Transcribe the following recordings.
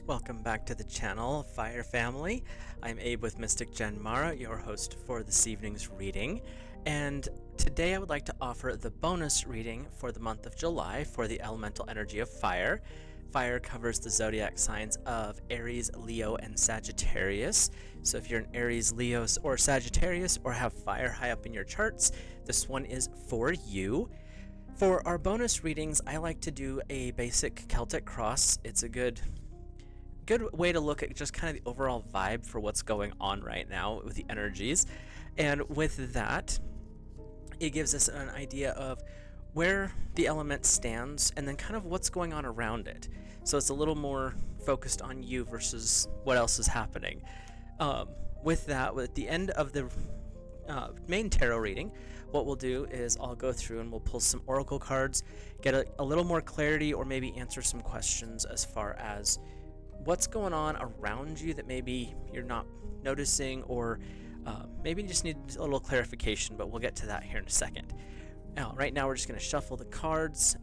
Welcome back to the channel, Fire Family. I'm Abe with Mystic Jen Mara, your host for this evening's reading. And today I would like to offer the bonus reading for the month of July for the elemental energy of fire. Fire covers the zodiac signs of Aries, Leo, and Sagittarius. So if you're an Aries, Leo, or Sagittarius, or have fire high up in your charts, this one is for you. For our bonus readings, I like to do a basic Celtic cross. It's a good way to look at just kind of the overall vibe for what's going on right now with the energies. And with that, it gives us an idea of where the element stands and then kind of what's going on around it. So it's a little more focused on you versus what else is happening. With that, at the end of the main tarot reading, what we'll do is I'll go through and we'll pull some oracle cards, get a little more clarity, or maybe answer some questions as far as what's going on around you that maybe you're not noticing, or maybe you just need a little clarification, but we'll get to that here in a second. Now, right now we're just going to shuffle the cards.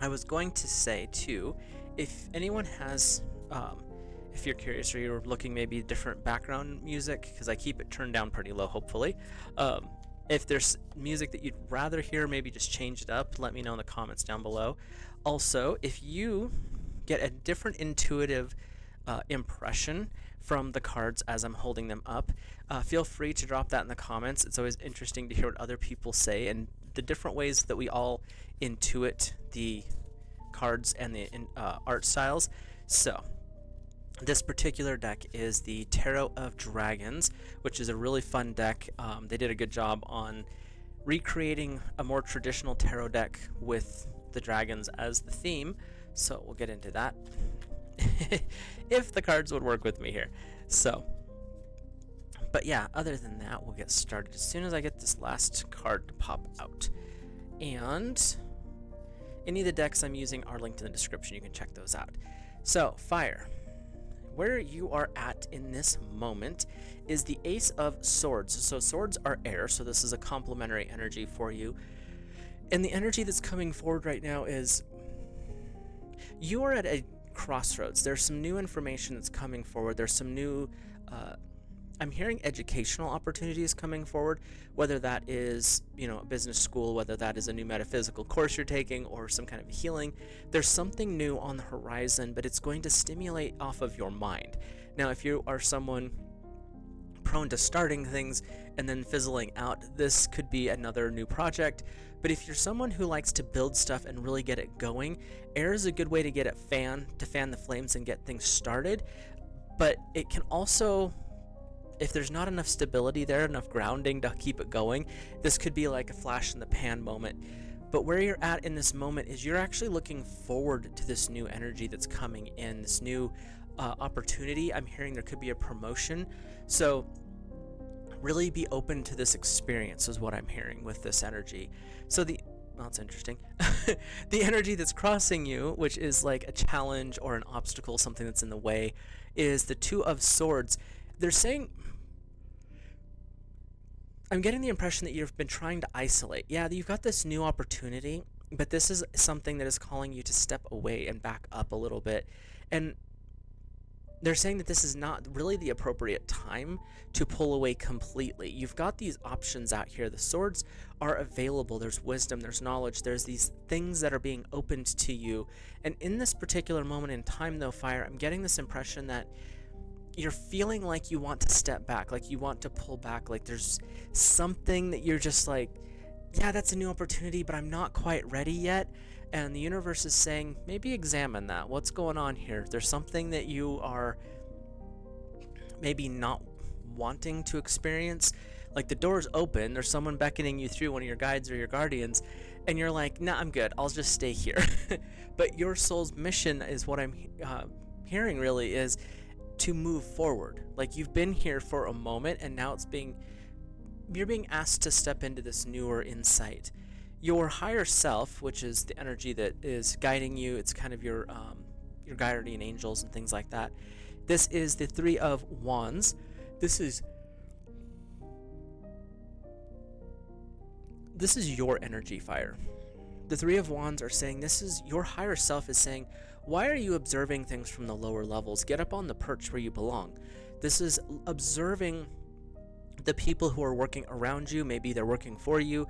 I was going to say too, if anyone has, if you're curious or you're looking maybe different background music, because I keep it turned down pretty low, hopefully. If there's music that you'd rather hear, maybe just change it up, let me know in the comments down below. Also, if you get a different intuitive impression from the cards as I'm holding them up, feel free to drop that in the comments. It's always interesting to hear what other people say and the different ways that we all intuit the cards and the art styles. So this particular deck is the Tarot of Dragons, which is a really fun deck. They did a good job on recreating a more traditional tarot deck with the dragons as the theme. So we'll get into that if the cards would work with me here. So, but yeah, other than that, we'll get started as soon as I get this last card to pop out. And any of the decks I'm using are linked in the description. You can check those out. So, fire. Where you are at in this moment is the Ace of Swords. So swords are air, so this is a complementary energy for you. And the energy that's coming forward right now is you are at a crossroads. There's some new information that's coming forward. There's some new, I'm hearing educational opportunities coming forward, whether that is, a business school, whether that is a new metaphysical course you're taking, or some kind of healing. There's something new on the horizon, but it's going to stimulate off of your mind. Now, if you are someone prone to starting things and then fizzling out, this could be another new project. But if you're someone who likes to build stuff and really get it going, air is a good way to get it fan the flames and get things started. But it can also, if there's not enough stability there, enough grounding to keep it going, this could be like a flash in the pan moment. But where you're at in this moment is you're actually looking forward to this new energy that's coming in, this new opportunity. I'm hearing there could be a promotion. So really be open to this experience is what I'm hearing with this energy. So well, it's interesting. The energy that's crossing you, which is like a challenge or an obstacle, something that's in the way, is the Two of Swords. They're saying, I'm getting the impression that you've been trying to isolate. Yeah, you've got this new opportunity, but this is something that is calling you to step away and back up a little bit. And they're saying that this is not really the appropriate time to pull away completely. You've got these options out here. The swords are available. There's wisdom, there's knowledge, there's these things that are being opened to you. And in this particular moment in time, though, fire, I'm getting this impression that you're feeling like you want to step back, like you want to pull back, like there's something that you're just like, yeah, that's a new opportunity, but I'm not quite ready yet. And the universe is saying, maybe examine that. What's going on here? There's something that you are maybe not wanting to experience. Like the door's open, there's someone beckoning you through, one of your guides or your guardians, and you're like, nah, I'm good, I'll just stay here. But your soul's mission is what I'm hearing really is to move forward. Like you've been here for a moment, and now you're being asked to step into this newer insight. Your higher self, which is the energy that is guiding you, it's kind of your guardian angels and things like that. This is the Three of Wands. This is your energy, fire. The Three of Wands are saying this is your higher self is saying, Why are you observing things from the lower levels? Get up on the perch where you belong. This is observing the people who are working around you. Maybe they're working for you.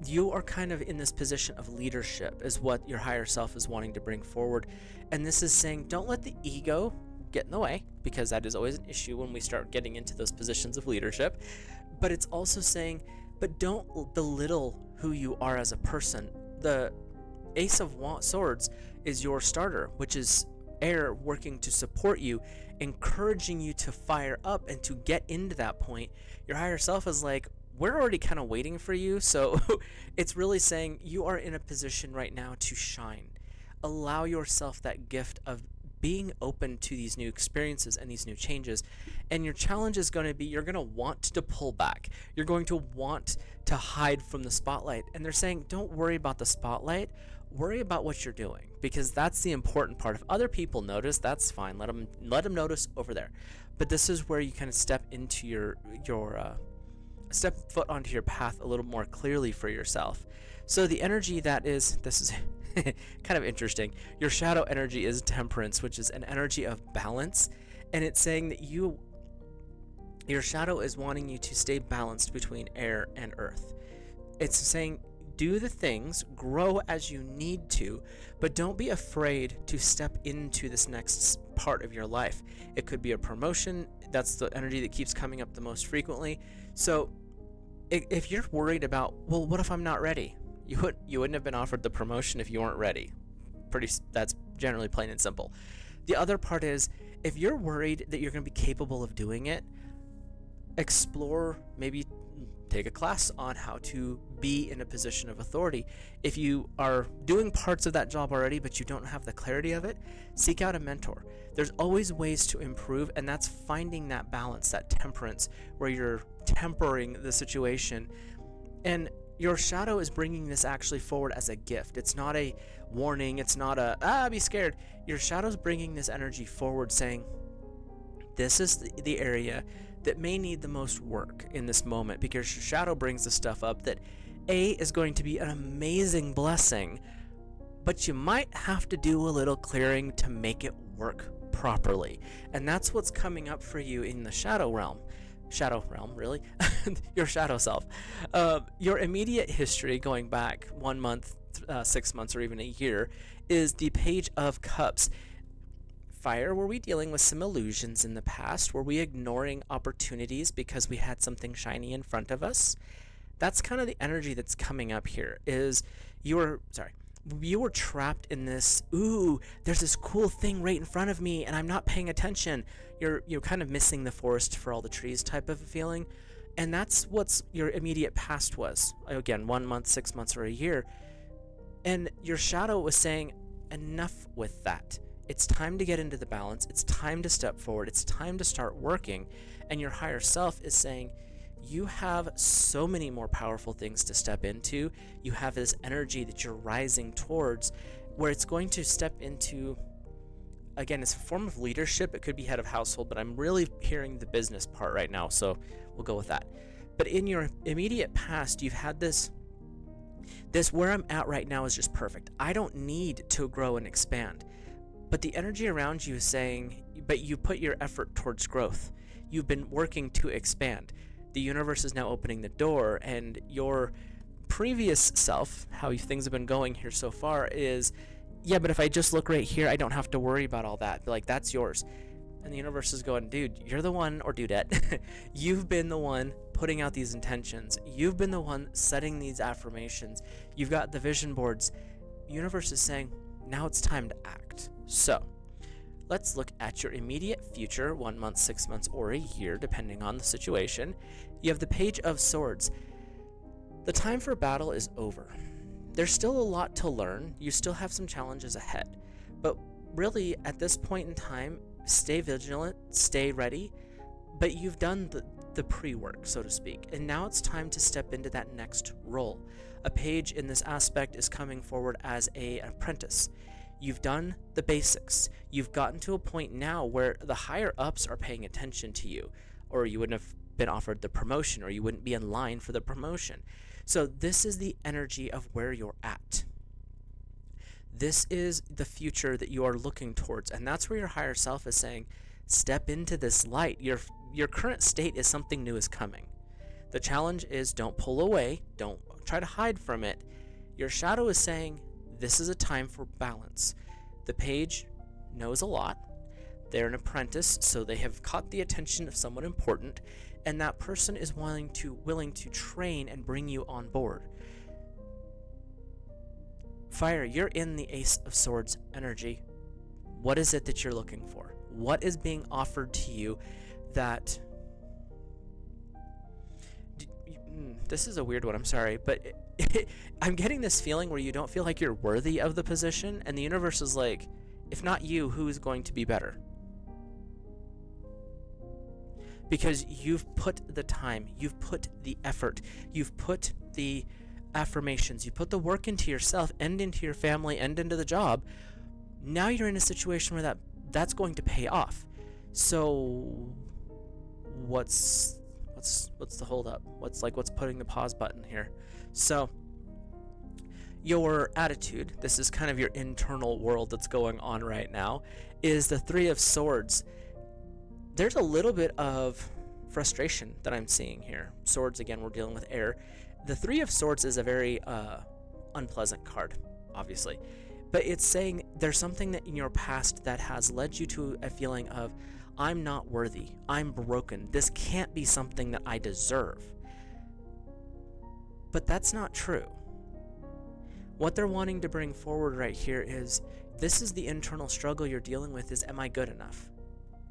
You are kind of in this position of leadership, is what your higher self is wanting to bring forward. And this is saying, don't let the ego get in the way, because that is always an issue when we start getting into those positions of leadership. But it's also saying, but don't belittle who you are as a person. The Ace of Swords is your starter, which is air working to support you, encouraging you to fire up and to get into that point. Your higher self is like, we're already kind of waiting for you. So it's really saying you are in a position right now to shine. Allow yourself that gift of being open to these new experiences and these new changes. And your challenge is going to be, you're going to want to pull back. You're going to want to hide from the spotlight. And they're saying, don't worry about the spotlight. Worry about what you're doing, because that's the important part. If other people notice, that's fine. Let them notice over there. But this is where you kind of step into your step foot onto your path a little more clearly for yourself. So the energy this is kind of interesting. Your shadow energy is temperance, which is an energy of balance, and it's saying that your shadow is wanting you to stay balanced between air and earth. It's saying, do the things, grow as you need to, but don't be afraid to step into this next part of your life. It could be a promotion. That's the energy that keeps coming up the most frequently. So if you're worried about, well, what if I'm not ready? You wouldn't have been offered the promotion if you weren't ready. That's generally plain and simple. The other part is, if you're worried that you're going to be capable of doing it, explore, maybe take a class on how to be in a position of authority. If you are doing parts of that job already, but you don't have the clarity of it, seek out a mentor. There's always ways to improve, and that's finding that balance, that temperance, where you're tempering the situation. And your shadow is bringing this actually forward as a gift. It's not a warning. It's not be scared. Your shadow's bringing this energy forward, saying, this is the area that may need the most work in this moment, because your shadow brings the stuff up that is going to be an amazing blessing, but you might have to do a little clearing to make it work properly. And that's what's coming up for you in the shadow realm, really. Your shadow self. Your immediate history, going back 1 month, 6 months, or even a year, is the Page of Cups. Fire, were we dealing with some illusions in the past? Were we ignoring opportunities because we had something shiny in front of us? That's kind of the energy that's coming up here, is you were trapped in this, there's this cool thing right in front of me and I'm not paying attention. You're kind of missing the forest for all the trees type of a feeling. And that's what's your immediate past was. Again, 1 month, 6 months, or a year. And your shadow was saying, enough with that. It's time to get into the balance. It's time to step forward. It's time to start working. And your higher self is saying, you have so many more powerful things to step into. You have this energy that you're rising towards, where it's going to step into, again, it's a form of leadership. It could be head of household, but I'm really hearing the business part right now, so we'll go with that. But in your immediate past, you've had this where I'm at right now is just perfect. I don't need to grow and expand. But the energy around you is saying, but you put your effort towards growth. You've been working to expand. The universe is now opening the door, and your previous self, how things have been going here so far, is, yeah, but if I just look right here, I don't have to worry about all that. Like, that's yours. And the universe is going, dude, you're the one, or dudette. You've been the one putting out these intentions. You've been the one setting these affirmations. You've got the vision boards. The universe is saying, now it's time to act. So let's look at your immediate future, 1 month, 6 months, or a year, depending on the situation. You have the Page of Swords. The time for battle is over. There's still a lot to learn. You still have some challenges ahead. But really, at this point in time, stay vigilant, stay ready. But you've done the pre-work, so to speak. And now it's time to step into that next role. A page in this aspect is coming forward as an apprentice. You've done the basics. You've gotten to a point now where the higher ups are paying attention to you, or you wouldn't have been offered the promotion, or you wouldn't be in line for the promotion. So this is the energy of where you're at. This is the future that you are looking towards, and that's where your higher self is saying, step into this light. Your current state is something new is coming. The challenge is don't pull away, don't try to hide from it. Your shadow is saying this is a time for balance. The page knows a lot. They're an apprentice, so they have caught the attention of someone important, and that person is willing to train and bring you on board. Fire, you're in the Ace of Swords energy. What is it that you're looking for? What is being offered to you that... This is a weird one, I'm sorry, but I'm getting this feeling where you don't feel like you're worthy of the position, and the universe is like, if not you, who is going to be better? Because you've put the time, you've put the effort, you've put the affirmations, you put the work into yourself and into your family and into the job. Now you're in a situation where that's going to pay off. So what's the hold up? What's putting the pause button here? So your attitude, this is kind of your internal world that's going on right now, is the Three of Swords. There's a little bit of frustration that I'm seeing here. Swords, again, we're dealing with air. The Three of Swords is a very unpleasant card, obviously. But it's saying there's something that in your past that has led you to a feeling of, I'm not worthy, I'm broken, this can't be something that I deserve. But that's not true. What they're wanting to bring forward right here is, this is the internal struggle you're dealing with, is, am I good enough?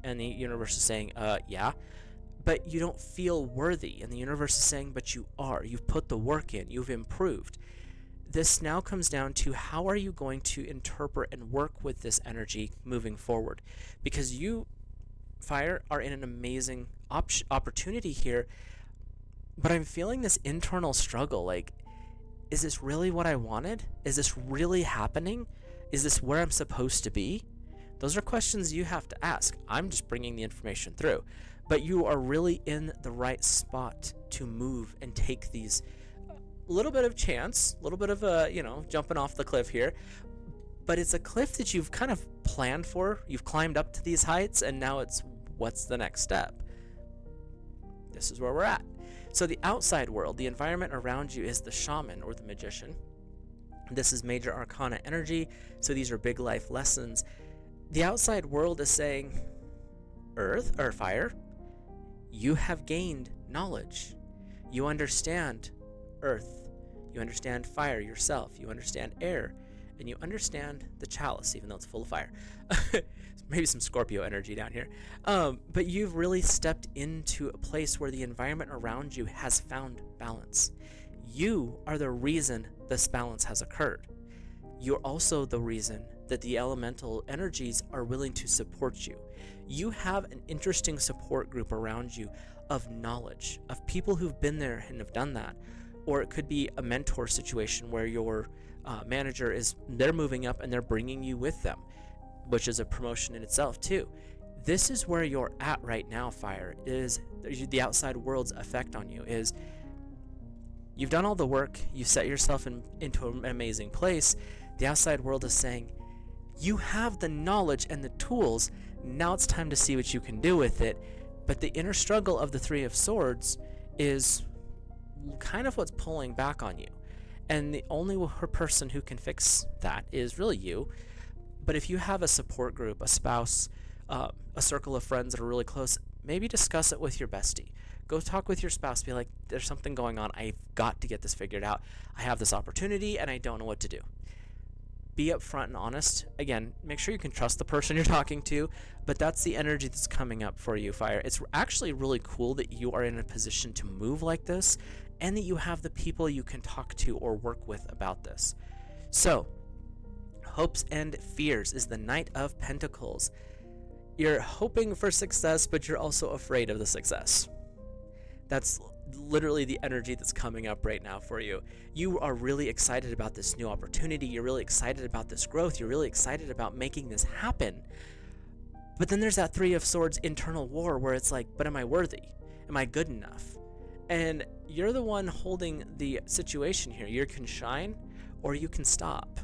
And the universe is saying, yeah. But you don't feel worthy. And the universe is saying, but you are. You've put the work in. You've improved. This now comes down to, how are you going to interpret and work with this energy moving forward? Because you, Fire, are in an amazing opportunity here. But I'm feeling this internal struggle. Like, is this really what I wanted? Is this really happening? Is this where I'm supposed to be? Those are questions you have to ask. I'm just bringing the information through. But you are really in the right spot to move and take these little bit of chance, a little bit of jumping off the cliff here. But it's a cliff that you've kind of planned for. You've climbed up to these heights, and now it's, what's the next step? This is where we're at. So the outside world, the environment around you, is the shaman or the magician. This is major arcana energy, so these are big life lessons. The outside world is saying, Earth, or Fire, you have gained knowledge. You understand Earth. You understand fire yourself. You understand air. And you understand the chalice, even though it's full of fire. Maybe some Scorpio energy down here. But you've really stepped into a place where the environment around you has found balance. You are the reason this balance has occurred. You're also the reason that the elemental energies are willing to support you. You have an interesting support group around you of knowledge, of people who've been there and have done that. Or it could be a mentor situation where your manager they're moving up and they're bringing you with them, which is a promotion in itself too. This is where you're at right now, Fire, is the outside world's effect on you is, you've done all the work, you set yourself into an amazing place. The outside world is saying, you have the knowledge and the tools, now it's time to see what you can do with it. But the inner struggle of the Three of Swords is kind of what's pulling back on you. And the only person who can fix that is really you. But if you have a support group, a spouse, a circle of friends that are really close, maybe discuss it with your bestie. Go talk with your spouse, be like, there's something going on, I've got to get this figured out. I have this opportunity and I don't know what to do. Be upfront and honest. Again, make sure you can trust the person you're talking to, but that's the energy that's coming up for you, Fire. It's actually really cool that you are in a position to move like this, and that you have the people you can talk to or work with about this. So, hopes and fears is the Knight of Pentacles. You're hoping for success, but you're also afraid of the success. That's literally the energy that's coming up right now for you. You are really excited about this new opportunity. You're really excited about this growth. You're really excited about making this happen. But then there's that Three of Swords internal war where it's like, but am I worthy? Am I good enough? And you're the one holding the situation here. You can shine or you can stop.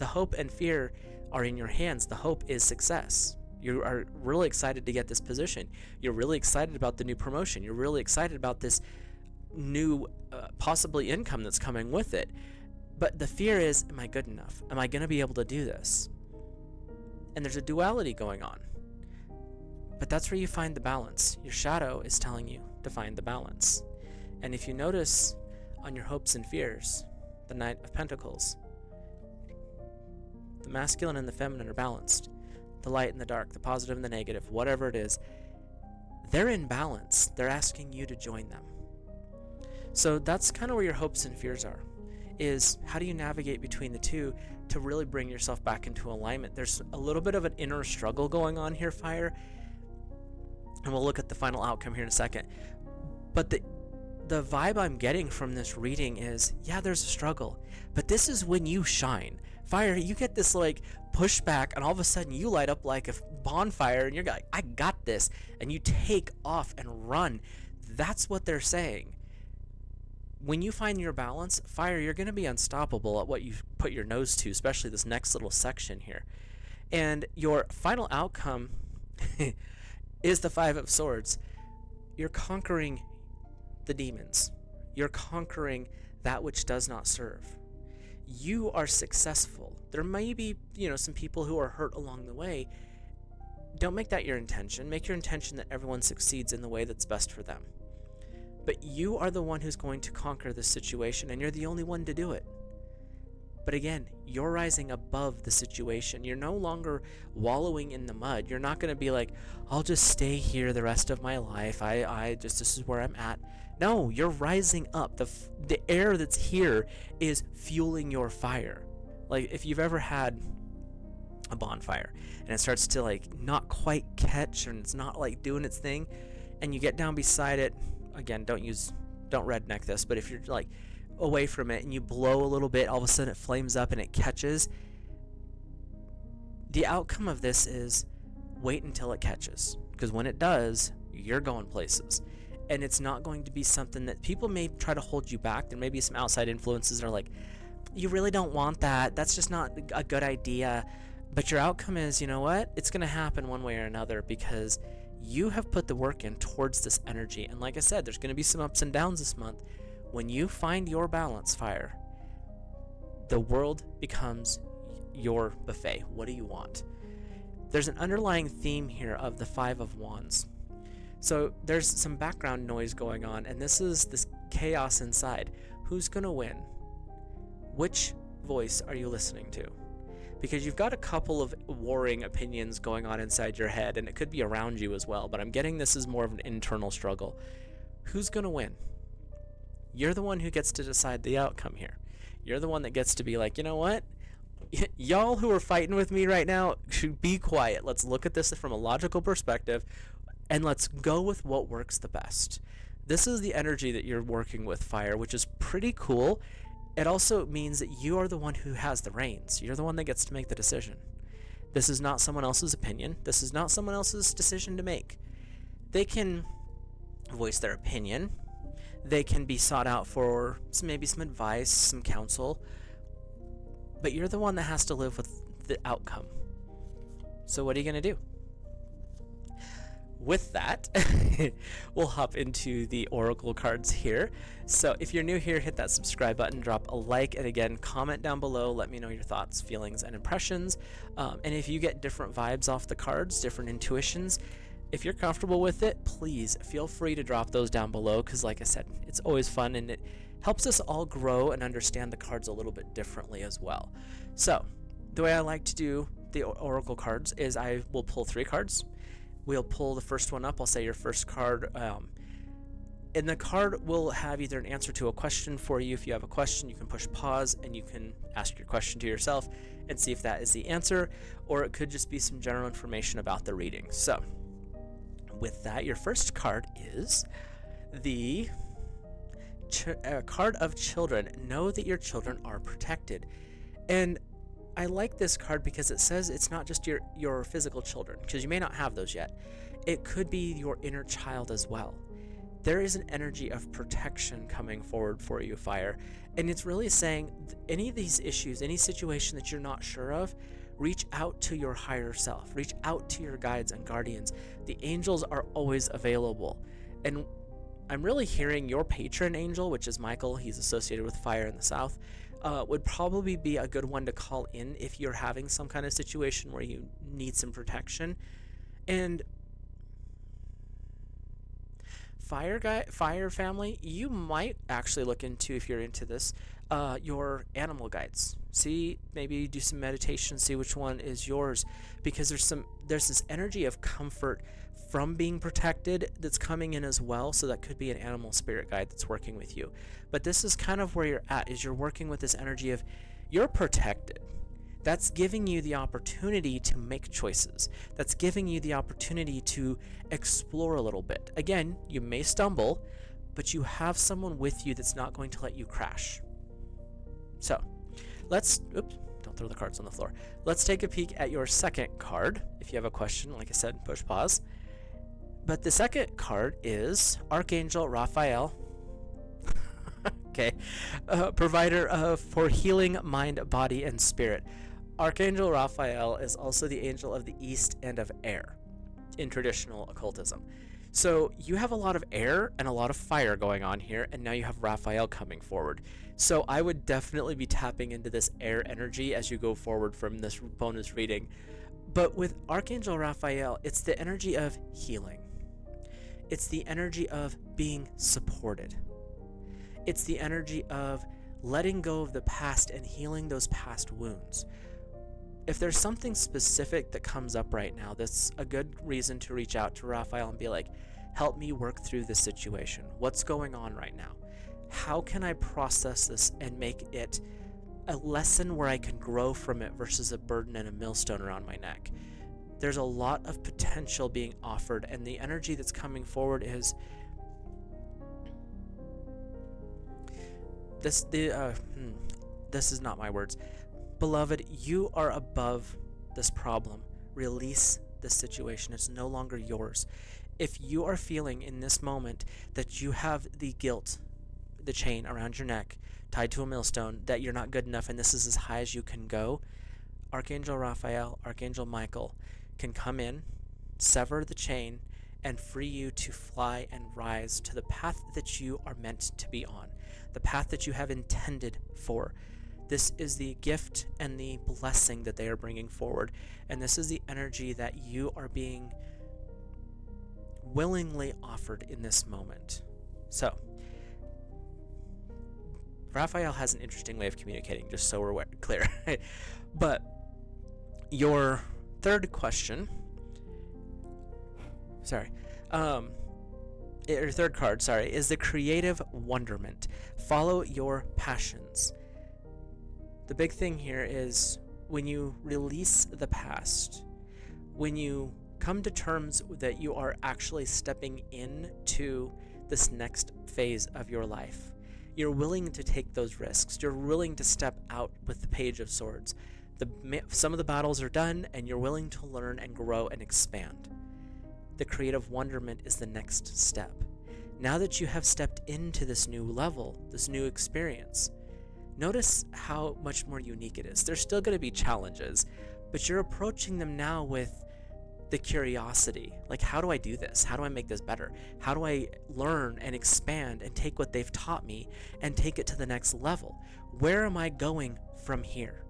the hope and fear are in your hands. The hope is success. You are really excited to get this position. You're really excited about the new promotion. You're really excited about this new possibly income that's coming with it. But the fear is, am I good enough? Am I going to be able to do this? And there's a duality going on. But that's where you find the balance. Your shadow is telling you to find the balance. And if you notice on your hopes and fears, the Knight of Pentacles, the masculine and the feminine are balanced. The light and the dark, the positive and the negative, whatever it is, they're in balance. They're asking you to join them. So that's kind of where your hopes and fears are, is how do you navigate between the two to really bring yourself back into alignment? There's a little bit of an inner struggle going on here, Fire, and we'll look at the final outcome here in a second. But the vibe I'm getting from this reading is, yeah, there's a struggle, but this is when you shine. Fire, you get this like pushback, and all of a sudden you light up like a bonfire, and you're like, I got this, and you take off and run. That's what they're saying. When you find your balance, Fire, you're going to be unstoppable at what you put your nose to, especially this next little section here. And your final outcome is the Five of Swords. You're conquering the demons. You're conquering that which does not serve. You are successful. There may be, some people who are hurt along the way. Don't make that your intention. Make your intention that everyone succeeds in the way that's best for them. But you are the one who's going to conquer this situation, and you're the only one to do it. But again, you're rising above the situation. You're no longer wallowing in the mud. You're not going to be like, I'll just stay here the rest of my life. This is where I'm at. No, you're rising up. The air that's here is fueling your fire. Like if you've ever had a bonfire and it starts to like not quite catch, and it's not like doing its thing, and you get down beside it. Again, don't redneck this, but if you're like away from it and you blow a little bit, all of a sudden it flames up and it catches. The outcome of this is wait until it catches, because when it does, you're going places. And it's not going to be something that people may try to hold you back. There may be some outside influences that are like, you really don't want that. That's just not a good idea. But your outcome is, you know what? It's going to happen one way or another, because you have put the work in towards this energy. And like I said, there's going to be some ups and downs this month. When you find your balance, Fire, the world becomes your buffet. What do you want? There's an underlying theme here of the Five of Wands. So there's some background noise going on, and this is this chaos inside. Who's going to win? Which voice are you listening to? Because you've got a couple of warring opinions going on inside your head, and it could be around you as well, but I'm getting this is more of an internal struggle. Who's going to win? You're the one who gets to decide the outcome here. You're the one that gets to be like, you know what? Y'all who are fighting with me right now should be quiet. Let's look at this from a logical perspective, and let's go with what works the best. This is the energy that you're working with, Fire, which is pretty cool. It also means that you are the one who has the reins. You're the one that gets to make the decision. This is not someone else's opinion. This is not someone else's decision to make. They can voice their opinion. They can be sought out for maybe some advice, some counsel. But you're the one that has to live with the outcome. So what are you going to do? With that, we'll hop into the oracle cards here. So if you're new here, hit that subscribe button, drop a like, and again, comment down below. Let me know your thoughts, feelings, and impressions. And if you get different vibes off the cards, different intuitions, if you're comfortable with it, please feel free to drop those down below, because like I said, it's always fun, and it helps us all grow and understand the cards a little bit differently as well. So the way I like to do the oracle cards is I will pull 3 cards. We'll pull the first one up. I'll say your first card, and the card will have either an answer to a question for you. If you have a question, you can push pause and you can ask your question to yourself and see if that is the answer, or it could just be some general information about the reading. So with that, your first card is the card of children. Know that your children are protected. And I like this card because it says it's not just your physical children, because you may not have those yet. It could be your inner child as well. there is an energy of protection coming forward for you, fire. And it's really saying any of these issues, any situation that you're not sure of, reach out to your higher self, reach out to your guides and guardians. The angels are always available. And I'm really hearing your patron angel, which is Michael, he's associated with fire in the south, would probably be a good one to call in if you're having some kind of situation where you need some protection. And fire family, you might actually look into, if you're into this, your animal guides. See, maybe do some meditation, see which one is yours, because there's this energy of comfort from being protected that's coming in as well. So that could be an animal spirit guide that's working with you. But this is kind of where you're at, is you're working with this energy of you're protected. That's giving you the opportunity to make choices. That's giving you the opportunity to explore a little bit. Again, you may stumble, but you have someone with you that's not going to let you crash. So, don't throw the cards on the floor. Let's take a peek at your second card. If you have a question, like I said, push pause. But the second card is Archangel Raphael. Okay, provider for healing mind, body, and spirit. Archangel Raphael is also the angel of the east and of air in traditional occultism. So you have a lot of air and a lot of fire going on here, and now you have Raphael coming forward. So I would definitely be tapping into this air energy as you go forward from this bonus reading. But with Archangel Raphael, it's the energy of healing. It's the energy of being supported. It's the energy of letting go of the past and healing those past wounds. If there's something specific that comes up right now, that's a good reason to reach out to Raphael and be like, help me work through this situation. What's going on right now? How can I process this and make it a lesson where I can grow from it versus a burden and a millstone around my neck? There's a lot of potential being offered, and the energy that's coming forward is this is not my words. Beloved, you are above this problem. Release this situation. It's no longer yours. If you are feeling in this moment that you have the guilt, the chain around your neck, tied to a millstone, that you're not good enough and this is as high as you can go, Archangel Raphael, Archangel Michael can come in, sever the chain, and free you to fly and rise to the path that you are meant to be on, the path that you have intended for. This is the gift and the blessing that they are bringing forward, and this is the energy that you are being willingly offered in this moment. So, Raphael has an interesting way of communicating, just so we're clear. But your third question, your third card, is the creative wonderment. Follow your passions. The big thing here is when you release the past, when you come to terms that you are actually stepping into this next phase of your life, you're willing to take those risks. You're willing to step out with the Page of Swords. Some of the battles are done, and you're willing to learn and grow and expand. The creative wonderment is the next step. Now that you have stepped into this new level, this new experience, notice how much more unique it is. There's still going to be challenges, but you're approaching them now with the curiosity. Like, how do I do this? How do I make this better? How do I learn and expand and take what they've taught me and take it to the next level? Where am I going from here?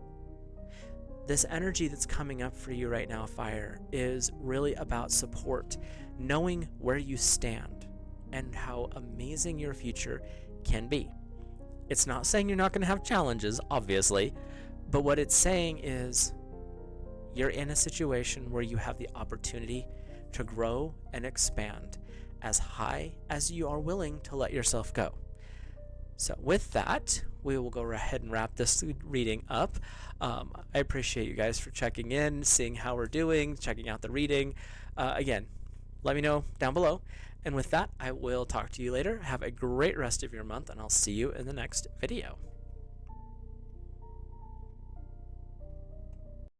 This energy that's coming up for you right now, Fire, is really about support, knowing where you stand and how amazing your future can be. It's not saying you're not going to have challenges, obviously, but what it's saying is you're in a situation where you have the opportunity to grow and expand as high as you are willing to let yourself go. So with that, we will go ahead and wrap this reading up. I appreciate you guys for checking in, seeing how we're doing, checking out the reading. Again, let me know down below. And with that, I will talk to you later. Have a great rest of your month, and I'll see you in the next video.